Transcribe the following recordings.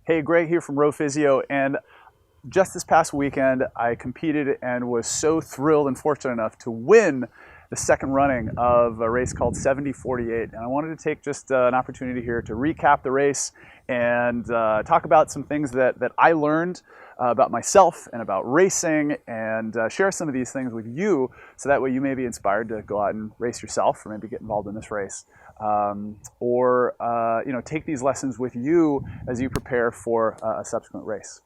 Hey, Greg here from Row Physio, and just this past weekend I competed and was so thrilled and fortunate enough to win the second running of a race called 7048. And I wanted to take just an opportunity here to recap the race and talk about some things that I learned about myself and about racing, and share some of these things with you so that way you may be inspired to go out and race yourself or maybe get involved in this race. Or take these lessons with you as you prepare for a subsequent race.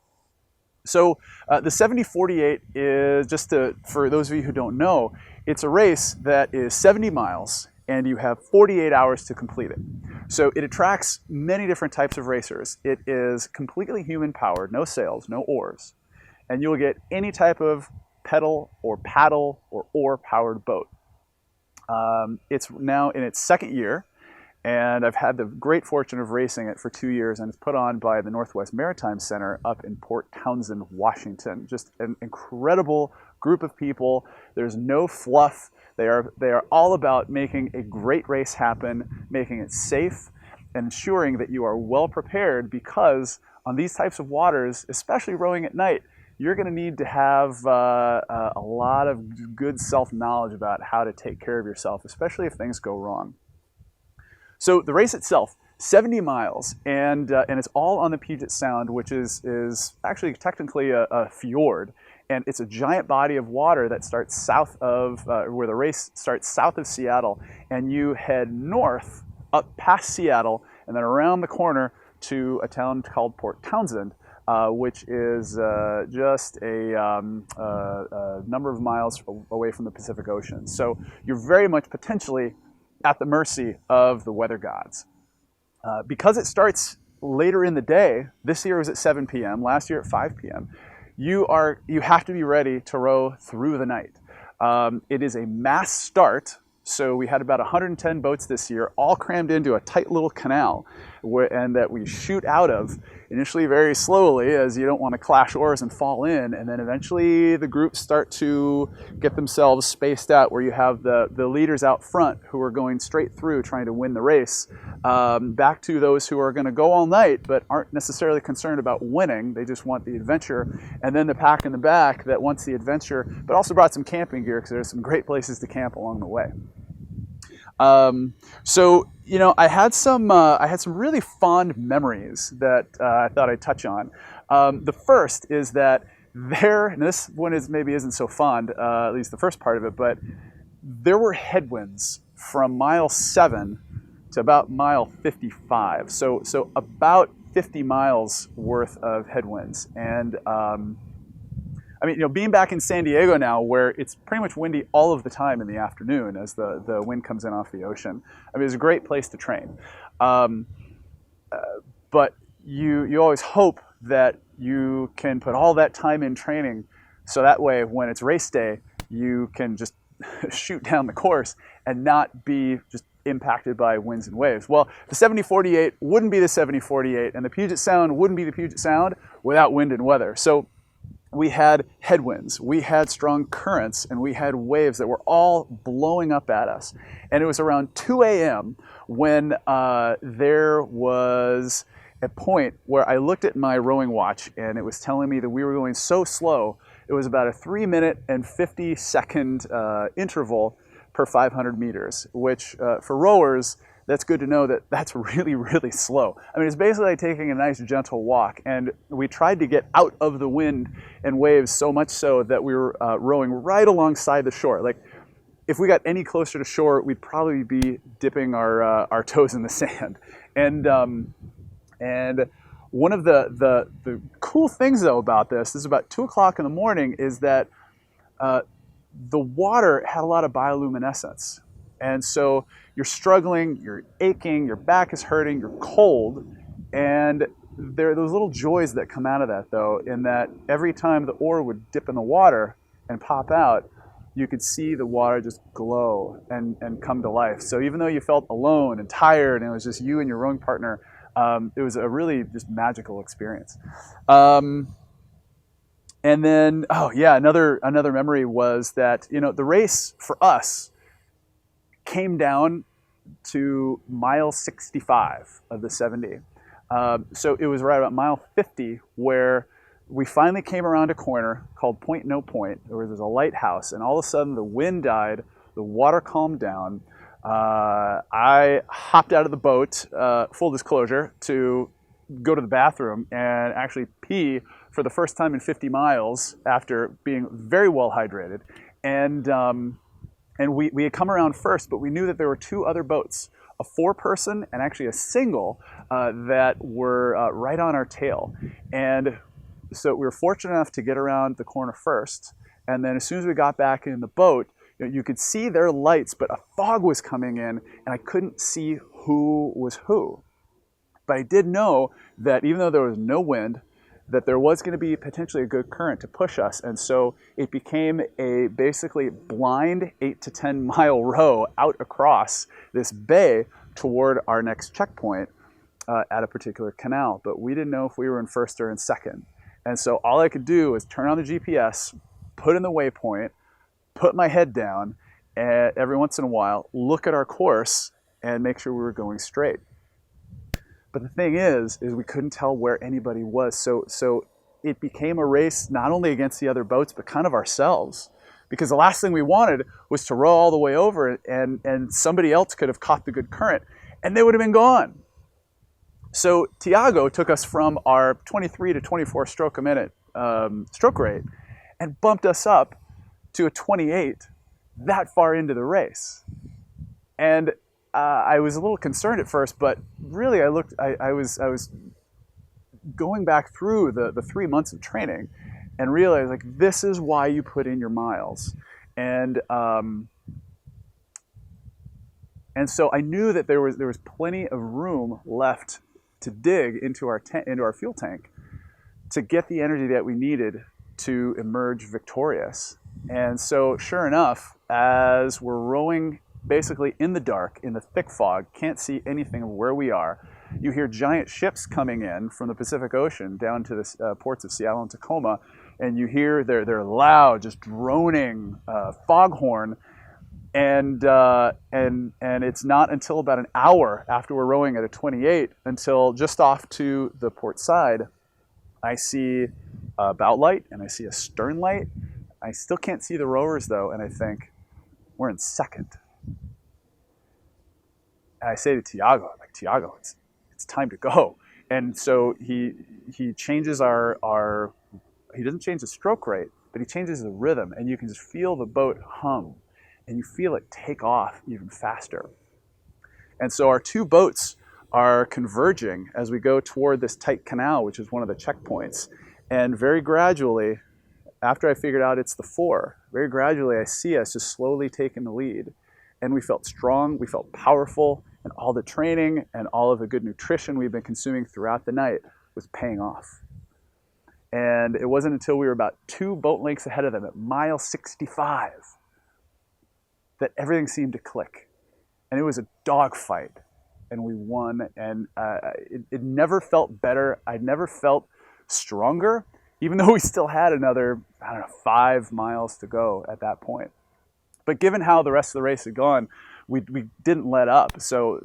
So the 7048 is, for those of you who don't know, it's a race that is 70 miles and you have 48 hours to complete it. So it attracts many different types of racers. It is completely human powered, no sails, no oars, and you'll get any type of pedal or paddle or oar powered boat. It's now in its second year, and I've had the great fortune of racing it for 2 years, and it's put on by the Northwest Maritime Center up in Port Townsend, Washington. Just an incredible group of people. There's no fluff. They are all about making a great race happen, making it safe, and ensuring that you are well prepared, because on these types of waters, especially rowing at night, you're going to need to have a lot of good self-knowledge about how to take care of yourself, especially if things go wrong. So the race itself, 70 miles, and it's all on the Puget Sound, which is actually technically a fjord, and it's a giant body of water that starts south of, where the race starts south of Seattle, and you head north up past Seattle and then around the corner to a town called Port Townsend, which is just a number of miles away from the Pacific Ocean. So you're very much potentially at the mercy of the weather gods. Because it starts later in the day, this year was at 7 p.m., last year at 5 p.m., you have to be ready to row through the night. It is a mass start. So we had about 110 boats this year, all crammed into a tight little canal, and that we shoot out of initially very slowly, as you don't want to clash oars and fall in, and then eventually the groups start to get themselves spaced out, where you have the leaders out front who are going straight through trying to win the race, back to those who are going to go all night but aren't necessarily concerned about winning. They just want the adventure, and then the pack in the back that wants the adventure but also brought some camping gear, because there's some great places to camp along the way. So, I had some really fond memories that I thought I'd touch on. The first is that and this one maybe isn't so fond, at least the first part of it, but there were headwinds from mile 7 to about mile 55. So about 50 miles worth of headwinds. And being back in San Diego now, where it's pretty much windy all of the time in the afternoon as the wind comes in off the ocean, it's a great place to train. But you always hope that you can put all that time in training, so that way when it's race day, you can just shoot down the course and not be just impacted by winds and waves. Well, the 7048 wouldn't be the 7048, and the Puget Sound wouldn't be the Puget Sound without wind and weather. So we had headwinds, we had strong currents, and we had waves that were all blowing up at us. And it was around 2 a.m. when there was a point where I looked at my rowing watch, and it was telling me that we were going so slow. It was about a 3-minute and 50-second interval per 500 meters, which for rowers, that's good to know that that's really, really slow. It's basically like taking a nice gentle walk, and we tried to get out of the wind and waves, so much so that we were rowing right alongside the shore. Like, if we got any closer to shore, we'd probably be dipping our toes in the sand. And one of the cool things, though, about this is about 2 o'clock in the morning, is that the water had a lot of bioluminescence. And so you're struggling, you're aching, your back is hurting, you're cold, and there are those little joys that come out of that, though, in that every time the oar would dip in the water and pop out, you could see the water just glow and come to life. So even though you felt alone and tired and it was just you and your rowing partner, it was a really just magical experience. And then, another memory was that, the race for us came down to mile 65 of the 70. So it was right about mile 50 where we finally came around a corner called Point No Point, where there's a lighthouse, and all of a sudden the wind died, the water calmed down. I hopped out of the boat, full disclosure, to go to the bathroom and actually pee for the first time in 50 miles after being very well hydrated. And we had come around first, but we knew that there were two other boats, a 4-person and actually a single, that were right on our tail. And so we were fortunate enough to get around the corner first. And then as soon as we got back in the boat, you could see their lights, but a fog was coming in and I couldn't see who was who. But I did know that even though there was no wind, that there was going to be potentially a good current to push us. And so it became a basically blind 8 to 10 mile row out across this bay toward our next checkpoint at a particular canal. But we didn't know if we were in first or in second. And so all I could do was turn on the GPS, put in the waypoint, put my head down, and every once in a while, look at our course and make sure we were going straight. But the thing is we couldn't tell where anybody was. So it became a race not only against the other boats, but kind of ourselves. Because the last thing we wanted was to row all the way over and somebody else could have caught the good current and they would have been gone. So Thiago took us from our 23 to 24 stroke a minute stroke rate and bumped us up to a 28 that far into the race. And I was a little concerned at first, but really I was going back through the 3 months of training and realized, like, this is why you put in your miles. And so I knew that there was plenty of room left to dig into our fuel tank to get the energy that we needed to emerge victorious. And so sure enough, as we're rowing basically in the dark, in the thick fog, can't see anything of where we are, you hear giant ships coming in from the Pacific Ocean down to the ports of Seattle and Tacoma, and you hear their loud, just droning foghorn. And it's not until about an hour after we're rowing at a 28 until just off to the port side, I see a bow light and I see a stern light. I still can't see the rowers though, and I think, we're in second. And I say to Thiago, Thiago, it's time to go. And so he changes he doesn't change the stroke rate, but he changes the rhythm, and you can just feel the boat hum. And you feel it take off even faster. And so our two boats are converging as we go toward this tight canal, which is one of the checkpoints. And very gradually, after I figured out it's the 4, very gradually I see us just slowly taking the lead. And we felt strong, we felt powerful, and all the training and all of the good nutrition we've been consuming throughout the night was paying off. And it wasn't until we were about 2 boat lengths ahead of them at mile 65 that everything seemed to click. And it was a dogfight, and we won. And it never felt better. I never felt stronger, even though we still had another, 5 miles to go at that point. But given how the rest of the race had gone, we didn't let up. So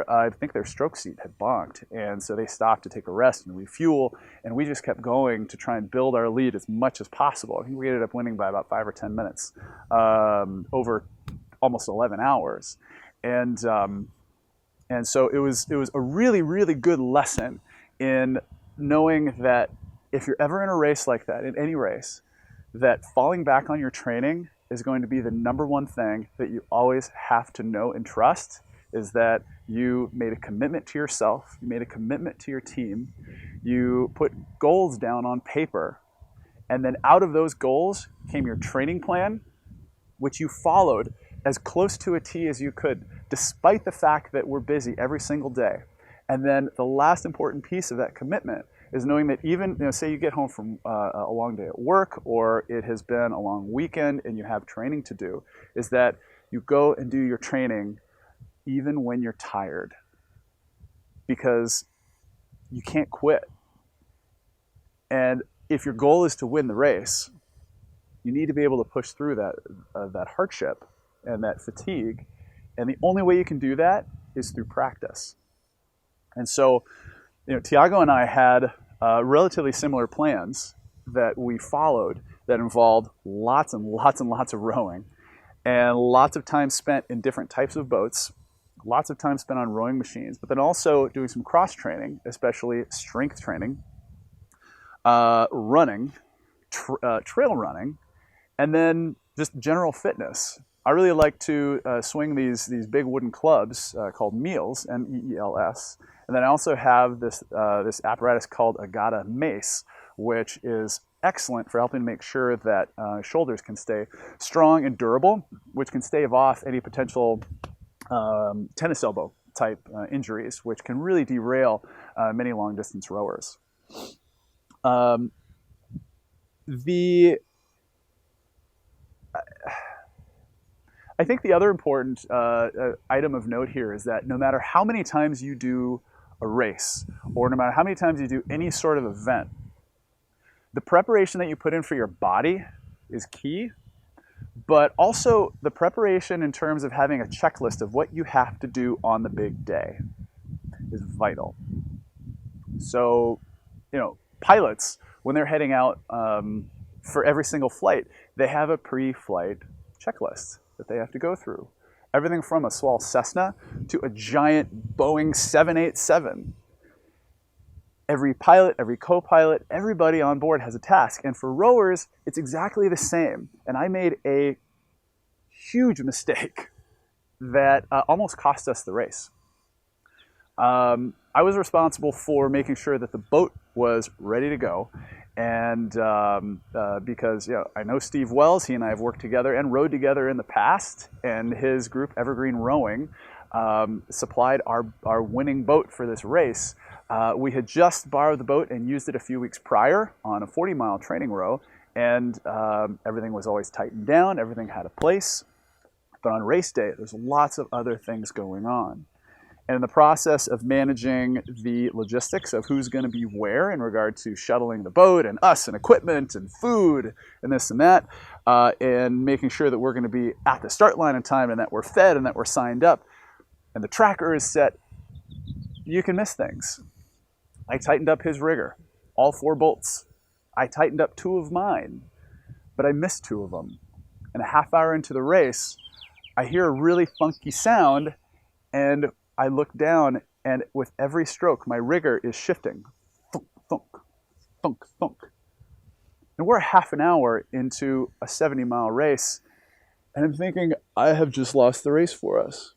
I think their stroke seat had bonked, and so they stopped to take a rest and refuel, and we just kept going to try and build our lead as much as possible. I think we ended up winning by about 5 or 10 minutes over almost 11 hours, and so it was a really, really good lesson in knowing that if you're ever in a race like that, in any race, that falling back on your training is going to be the number one thing that you always have to know and trust, is that you made a commitment to yourself, you made a commitment to your team, you put goals down on paper, and then out of those goals came your training plan, which you followed as close to a T as you could, despite the fact that we're busy every single day. And then the last important piece of that commitment is knowing that even, say you get home from a long day at work, or it has been a long weekend and you have training to do, is that you go and do your training even when you're tired, because you can't quit. And if your goal is to win the race, you need to be able to push through that hardship and that fatigue. And the only way you can do that is through practice. And so Thiago and I had relatively similar plans that we followed that involved lots and lots and lots of rowing and lots of time spent in different types of boats, lots of time spent on rowing machines, but then also doing some cross training, especially strength training, running, trail running, and then just general fitness. I really like to swing these big wooden clubs called meals, M-E-E-L-S, and then I also have this apparatus called a Maas, which is excellent for helping to make sure that shoulders can stay strong and durable, which can stave off any potential tennis elbow type injuries, which can really derail many long distance rowers. I think the other important item of note here is that no matter how many times you do a race, or no matter how many times you do any sort of event, the preparation that you put in for your body is key, but also the preparation in terms of having a checklist of what you have to do on the big day is vital. So, pilots, when they're heading out for every single flight, they have a pre-flight checklist that they have to go through. Everything from a small Cessna to a giant Boeing 787. Every pilot, every co-pilot, everybody on board has a task. And for rowers, it's exactly the same. And I made a huge mistake that almost cost us the race. I was responsible for making sure that the boat was ready to go. And because I know Steve Wells, he and I have worked together and rowed together in the past, and his group, Evergreen Rowing, supplied our winning boat for this race. We had just borrowed the boat and used it a few weeks prior on a 40-mile training row, and everything was always tightened down, everything had a place. But on race day, there's lots of other things going on. And in the process of managing the logistics of who's going to be where in regard to shuttling the boat and us and equipment and food and this and that, and making sure that we're going to be at the start line in time and that we're fed and that we're signed up and the tracker is set, you can miss things. I tightened up his rigger, all 4 bolts. I tightened up 2 of mine, but I missed 2 of them. And a half hour into the race, I hear a really funky sound, and I look down, and with every stroke, my rigger is shifting. Thunk, thunk, thunk, thunk. And we're a half an hour into a 70-mile race, and I'm thinking, I have just lost the race for us.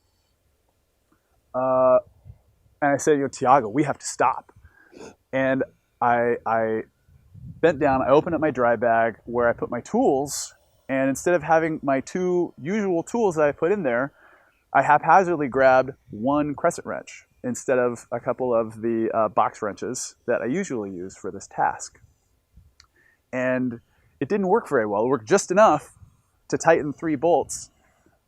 And I said, Thiago, we have to stop. And I bent down, I opened up my dry bag where I put my tools, and instead of having my 2 usual tools that I put in there, I haphazardly grabbed 1 crescent wrench instead of a couple of the box wrenches that I usually use for this task. And it didn't work very well. It worked just enough to tighten 3 bolts,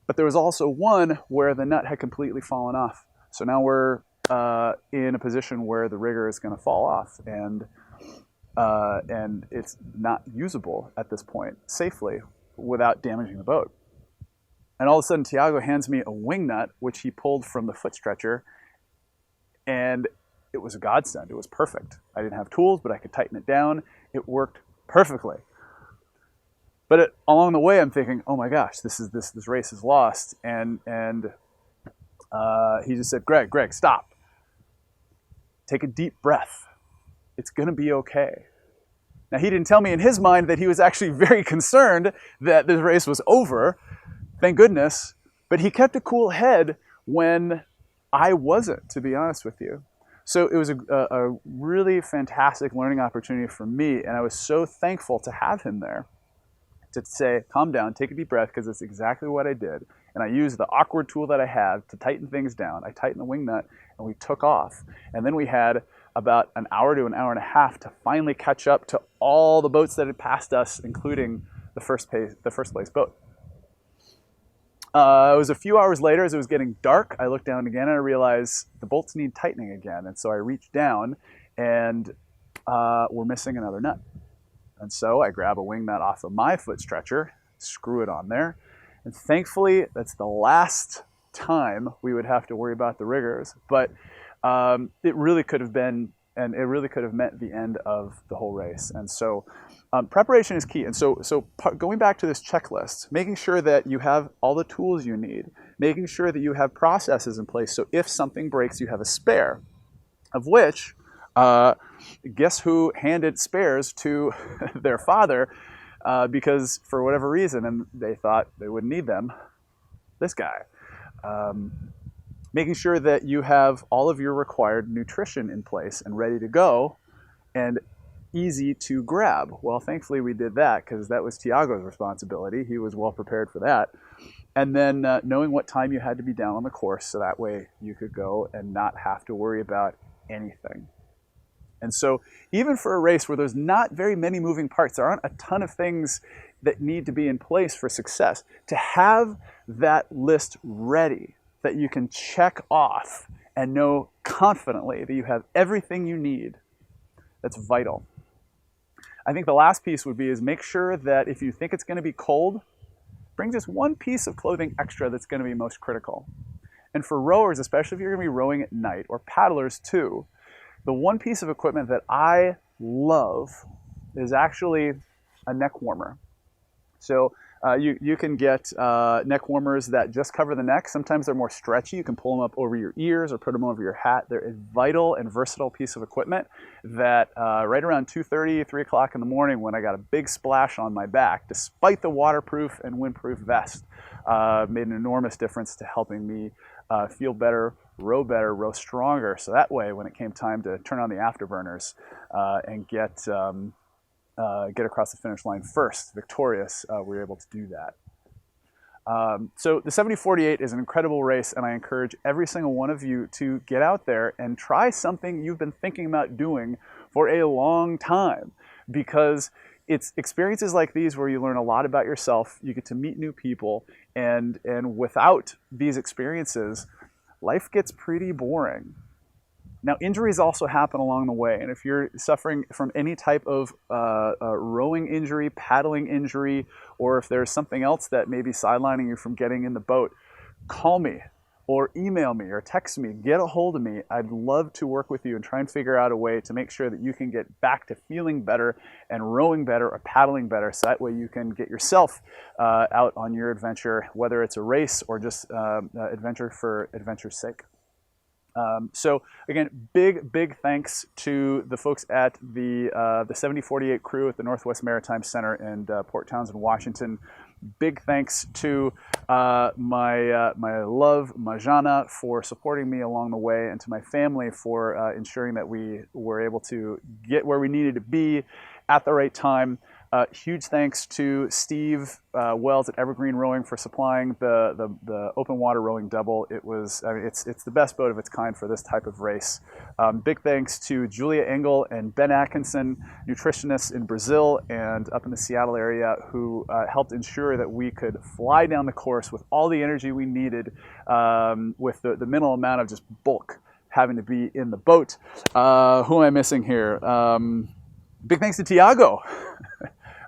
but there was also one where the nut had completely fallen off. So now we're in a position where the rigger is going to fall off, and it's not usable at this point safely without damaging the boat. And all of a sudden, Thiago hands me a wing nut, which he pulled from the foot stretcher, and it was a godsend. It was perfect. I didn't have tools, but I could tighten it down. It worked perfectly. But along the way, I'm thinking, oh my gosh, this race is lost. And he just said, Greg, stop. Take a deep breath. It's going to be okay. Now, he didn't tell me in his mind that he was actually very concerned that this race was over. Thank goodness. But he kept a cool head when I wasn't, to be honest with you. So it was a really fantastic learning opportunity for me, and I was so thankful to have him there to say, calm down, take a deep breath, because it's exactly what I did. And I used the awkward tool that I had to tighten things down. I tightened the wing nut, and we took off. And then we had about an hour to an hour and a half to finally catch up to all the boats that had passed us, including the first place boat. It was a few hours later, as it was getting dark, I looked down again and I realized the bolts need tightening again. And so I reached down, and we're missing another nut. And so I grab a wing nut off of my foot stretcher, screw it on there. And thankfully, that's the last time we would have to worry about the riggers. But it really could have been and it really could have meant the end of the whole race. And so preparation is key. And so going back to this checklist, making sure that you have all the tools you need, making sure that you have processes in place so if something breaks, you have a spare, of which, guess who handed spares to their father because for whatever reason, and they thought they wouldn't need them, this guy. Making sure that you have all of your required nutrition in place and ready to go and easy to grab. Well, thankfully we did that because that was Thiago's responsibility. He was well prepared for that. And then knowing what time you had to be down on the course so that way you could go and not have to worry about anything. And so even for a race where there's not very many moving parts, there aren't a ton of things that need to be in place for success, to have that list ready that you can check off and know confidently that you have everything you need, that's vital. I think the last piece would be is make sure that if you think it's going to be cold, bring just one piece of clothing extra that's going to be most critical. And for rowers, especially if you're going to be rowing at night, or paddlers too, the one piece of equipment that I love is actually a neck warmer. So you can get neck warmers that just cover the neck. Sometimes they're more stretchy. You can pull them up over your ears or put them over your hat. They're a vital and versatile piece of equipment that right around 2:30, 3 o'clock in the morning when I got a big splash on my back, despite the waterproof and windproof vest, made an enormous difference to helping me feel better, row stronger. So that way, when it came time to turn on the afterburners and get across the finish line first, victorious, we were able to do that. So the 7048 is an incredible race, and I encourage every single one of you to get out there and try something you've been thinking about doing for a long time, because it's experiences like these where you learn a lot about yourself, you get to meet new people, and without these experiences, life gets pretty boring. Now, injuries also happen along the way, and if you're suffering from any type of rowing injury, paddling injury, or if there's something else that may be sidelining you from getting in the boat, call me or email me or text me, get a hold of me. I'd love to work with you and try and figure out a way to make sure that you can get back to feeling better and rowing better or paddling better, so that way you can get yourself out on your adventure, whether it's a race or just adventure for adventure's sake. So again, big thanks to the folks at the 7048 crew at the Northwest Maritime Center in Port Townsend, Washington. Big thanks to my love, Majana, for supporting me along the way, and to my family for ensuring that we were able to get where we needed to be at the right time. Huge thanks to Steve Wells at Evergreen Rowing for supplying the open water rowing double. It was, I mean, it's the best boat of its kind for this type of race. Big thanks to Julia Engel and Ben Atkinson, nutritionists in Brazil and up in the Seattle area, who helped ensure that we could fly down the course with all the energy we needed, with the minimal amount of just bulk having to be in the boat. Who am I missing here? Big thanks to Thiago,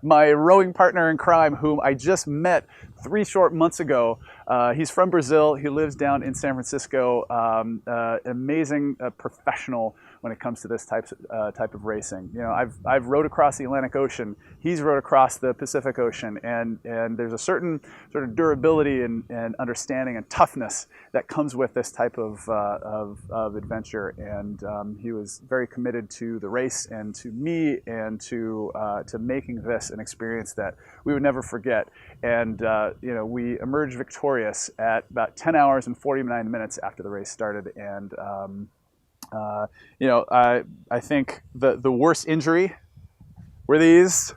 my rowing partner in crime, whom I just met 3 short months ago. He's from Brazil. He lives down in San Francisco. Amazing professional when it comes to this type of racing. You know, I've rowed across the Atlantic Ocean. He's rowed across the Pacific Ocean, and there's a certain sort of durability and understanding and toughness that comes with this type of adventure. And he was very committed to the race and to me and to making this an experience that we would never forget. And you know, we emerged victorious at about 10 hours and 49 minutes after the race started. And you know, I think the worst injury were these.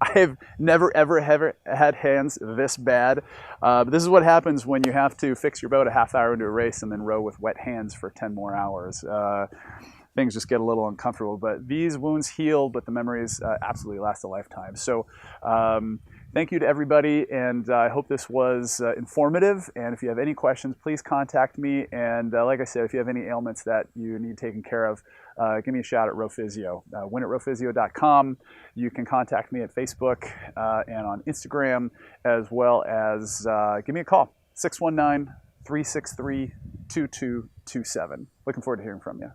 I have never ever had hands this bad. But this is what happens when you have to fix your boat a half hour into a race and then row with wet hands for 10 more hours. Things just get a little uncomfortable. But these wounds heal, but the memories absolutely last a lifetime. So thank you to everybody, and I hope this was informative. And if you have any questions, please contact me. And like I said, if you have any ailments that you need taken care of, give me a shout at RowPhysio. Win at rowphysio.com. You can contact me at Facebook and on Instagram, as well as give me a call, 619-363-2227. Looking forward to hearing from you.